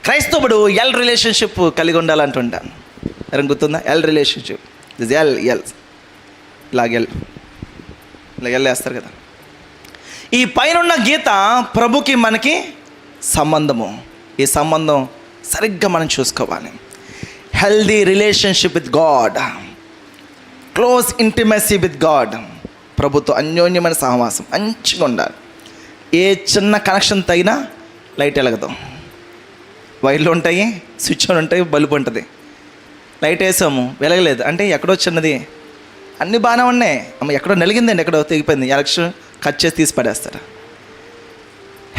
క్రైస్తవుడు L relationship కలిగి ఉండాలంటుంటాను. ఎవరికి గుర్తుందా? L relationship. దిస్ ఎల్ ఇలా ఎల్ వేస్తారు కదా. ఈ పైన గీత ప్రభుకి మనకి సంబంధము. ఈ సంబంధం సరిగ్గా మనం చూసుకోవాలి. Healthy relationship with God, close intimacy with God. ప్రభుతో అన్యోన్యమైన సహవాసం మంచిగా ఉండాలి. ఏ చిన్న కనెక్షన్ తగినా లైట్ వెలగదు. వైర్లు ఉంటాయి, స్విచ్ ఆన్ ఉంటాయి, బల్బు ఉంటుంది. లైట్ వేసాము వెలగలేదు అంటే ఎక్కడో చిన్నది, అన్నీ బాగానే ఉన్నాయి, ఎక్కడో నలిగిందండి, ఎక్కడో తెగిపోయింది, ఎలక్షన్ కట్ చేసి తీసి పడేస్తారు.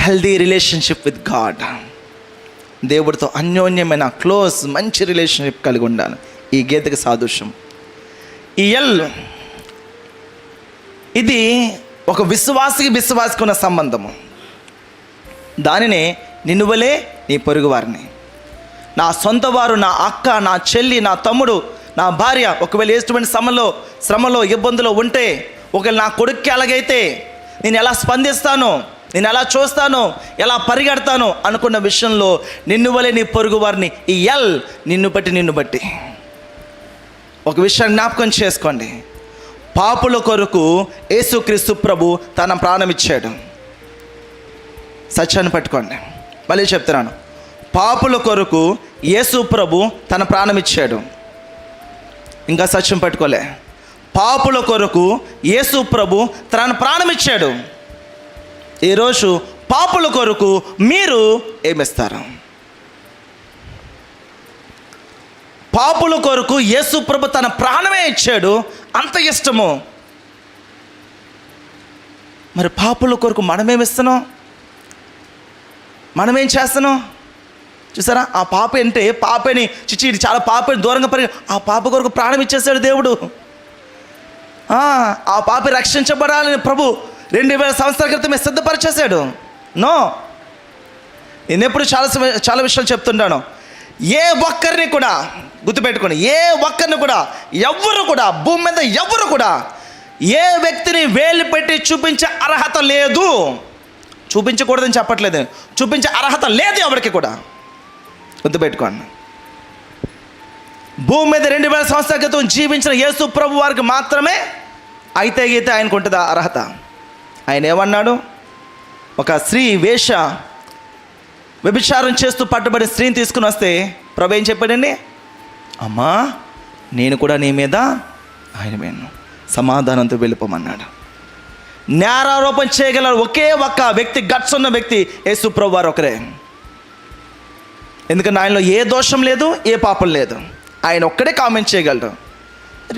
హెల్దీ రిలేషన్షిప్ విత్ గాడ్, దేవుడితో అన్యోన్యమైన క్లోజ్ మంచి రిలేషన్షిప్ కలిగి ఉండాలి. ఈ గీతకి సాదృశ్యం ఈ ఎల్. ఇది ఒక విశ్వాసికి ఉన్న సంబంధము. దానినే నిన్ను వలే నీ పొరుగు వారిని, నా సొంత వారు, నా అక్క, నా చెల్లి, నా తమ్ముడు, నా భార్య ఒకవేళ ఎటువంటి శ్రమలో ఇబ్బందులు ఉంటే, ఒకవేళ నా కొడుక్కి ఎలాగైతే నేను ఎలా స్పందిస్తాను, నేను ఎలా చూస్తాను, ఎలా పరిగెడతాను అనుకున్న విషయంలో నిన్ను వలే నీ పొరుగు వారిని. ఈ ఎల్ నిన్ను బట్టి. ఒక విషయం జ్ఞాపకం చేసుకోండి. పాపుల కొరకు యేసుక్రీస్తు ప్రభు తన ప్రాణం ఇచ్చాడు. సత్యాన్ని పట్టుకోండి, మళ్ళీ చెప్తున్నాను. పాపుల కొరకు యేసు ప్రభు తన ప్రాణం ఇచ్చాడు. ఇంకా సత్యం పట్టుకోలే. పాపుల కొరకు యేసు ప్రభు తన ప్రాణం ఇచ్చాడు. ఈరోజు పాపుల కొరకు మీరు ఏమిస్తారు? పాపుల కొరకు యేసు ప్రభు తన ప్రాణమే ఇచ్చాడు. అంత ఇష్టము. మరి పాపుల కొరకు మనమేమిస్తున్నాం? మనమేం చేస్తున్నాం? చూసారా, ఆ పాప అంటే పాపని చిచ్చి చాలా పాపని దూరంగా ఆ పాప కొరకు ప్రాణం ఇచ్చేసాడు దేవుడు. ఆ పాప రక్షించబడాలని ప్రభు 2000 సంవత్సరాల క్రితమే సిద్ధపరిచేశాడు. నో, నేను ఎప్పుడు చాలా విషయాలు చెప్తుంటాను. ఏ ఒక్కరిని కూడా గుర్తుపెట్టుకోండి, ఏ ఒక్కరిని కూడా ఎవ్వరు కూడా భూమి మీద ఎవ్వరు కూడా ఏ వ్యక్తిని వేలు పెట్టి చూపించే అర్హత లేదు. చూపించకూడదని చెప్పట్లేదు, చూపించే అర్హత లేదు ఎవరికి కూడా. గుర్తుపెట్టుకోండి. భూమి మీద 2000 సంవత్సరాల క్రితం జీవించిన యేసు ప్రభు వారికి మాత్రమే అయితే గీతే ఆయనకు ఉంటుంది అర్హత. ఆయన ఏమన్నాడు? ఒక స్త్రీ వేష వ్యభిచారం చేస్తూ పట్టుబడి స్త్రీని తీసుకుని వస్తే ప్రభు ఏం చెప్పాడండి? అమ్మా, నేను కూడా నీ మీద ఆయన మీద సమాధానంతో వెళ్ళిపోమన్నాడు. నేరారోపణ చేయగల ఒకే ఒక్క వ్యక్తి, గట్స్ ఉన్న వ్యక్తి యేసు ప్రభు వారు ఒకరే. ఎందుకంటే ఆయనలో ఏ దోషం లేదు, ఏ పాపం లేదు. ఆయన ఒక్కడే కామెంట్ చేయగలరు.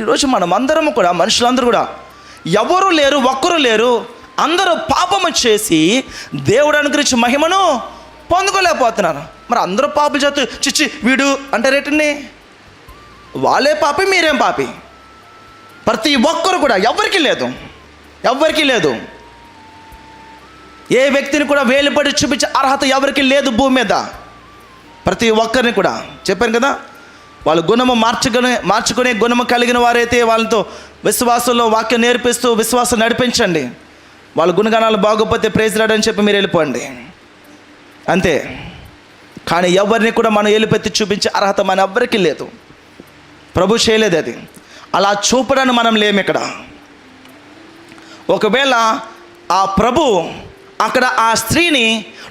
ఈరోజు మనం అందరము కూడా, మనుషులందరూ కూడా ఎవరు లేరు, ఒక్కరు లేరు. అందరూ పాపము చేసి దేవుడు అనుగ్రహించి మహిమను పొందుకోలేకపోతున్నారు. మరి అందరూ పాపలు చేస్తూ చిచ్చి వీడు అంటారేటండి? వాళ్ళే పాపి, మీరేం పాపి? ప్రతి ఒక్కరు కూడా ఎవ్వరికీ లేదు. ఏ వ్యక్తిని కూడా వేలుపడి చూపించే అర్హత ఎవరికి లేదు భూమి మీద. ప్రతి ఒక్కరిని కూడా చెప్పాను కదా, వాళ్ళు గుణము మార్చుకునే గుణము కలిగిన వారైతే వాళ్ళతో విశ్వాసంలో వాక్యం నేర్పిస్తూ విశ్వాసం నడిపించండి. వాళ్ళ గుణగణాలు బాగోపోతే ప్రైజ్ రాడని చెప్పి మీరు వెళ్ళిపోండి, అంతే. కానీ ఎవరిని కూడా మనం ఏలుపెత్తి చూపించే అర్హత మన ఎవ్వరికీ లేదు. ప్రభు చేయలేదు అది. అలా చూపడానికి మనం లేము ఇక్కడ. ఒకవేళ ఆ ప్రభు అక్కడ ఆ స్త్రీని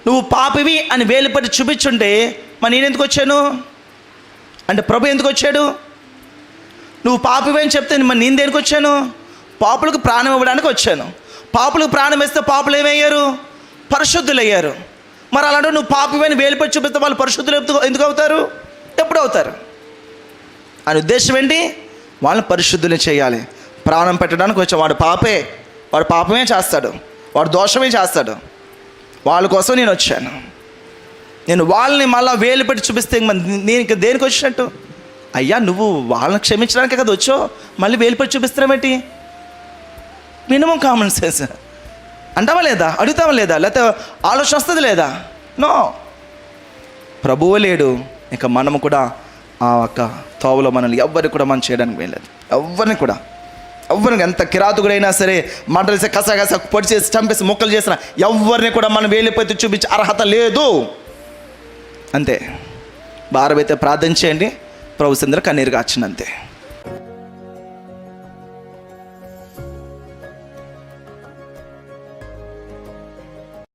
నువ్వు పాపివి అని వేలుపెట్టి చూపించుంటే మరి నేను ఎందుకు వచ్చాను అంటే, ప్రభు ఎందుకు వచ్చాడు? నువ్వు పాపివి అని చెప్తే మరి నేను దేనికి వచ్చాను? పాపులకు ప్రాణం ఇవ్వడానికి వచ్చాను. పాపులకు ప్రాణం ఇస్తే పాపులు ఏమయ్యారు? పరిశుద్ధులు అయ్యారు. మరి అలాంటి నువ్వు పాపివి అని వేలుపెట్టి చూపిస్తే వాళ్ళు పరిశుద్ధులు ఎందుకు అవుతారు? ఎప్పుడు అవుతారు? అని ఉద్దేశం ఏంటి? వాళ్ళని పరిశుద్ధులు చేయాలి. ప్రాణం పెట్టడానికి వచ్చా. వాడు పాపమే చేస్తాడు, వాడు దోషమే చేస్తాడు. వాళ్ళ కోసం నేను వచ్చాను. నేను వాళ్ళని మళ్ళీ వేలు పెట్టి చూపిస్తే నేను దేనికి వచ్చినట్టు? అయ్యా, నువ్వు వాళ్ళని క్షమించడానికే కదా వచ్చో, మళ్ళీ వేలు పెట్టి చూపిస్తున్నామేంటి? మినిమం కామన్ సెన్స్ అంటావా లేదా? అడుగుతావా లేదా? లేకపోతే ఆలోచన వస్తుంది లేదా? నో, ప్రభువు లేడు. ఇక మనము కూడా ఆ ఒక్క తోవలో మనల్ని ఎవ్వరికి కూడా మనం చేయడానికి వెళ్ళలేదు. ఎవరిని ఎంత కిరాతుకుడైనా సరే, మంటలేసి కస పొడి చేసి చంపేసి మొక్కలు చేసిన ఎవరిని కూడా మనం వేలిపెత్తి చూపించే అర్హత లేదు, అంతే. భారం అయితే ప్రార్థన చేయండి, ప్రభు సందర కన్నీరు కాచినంతే.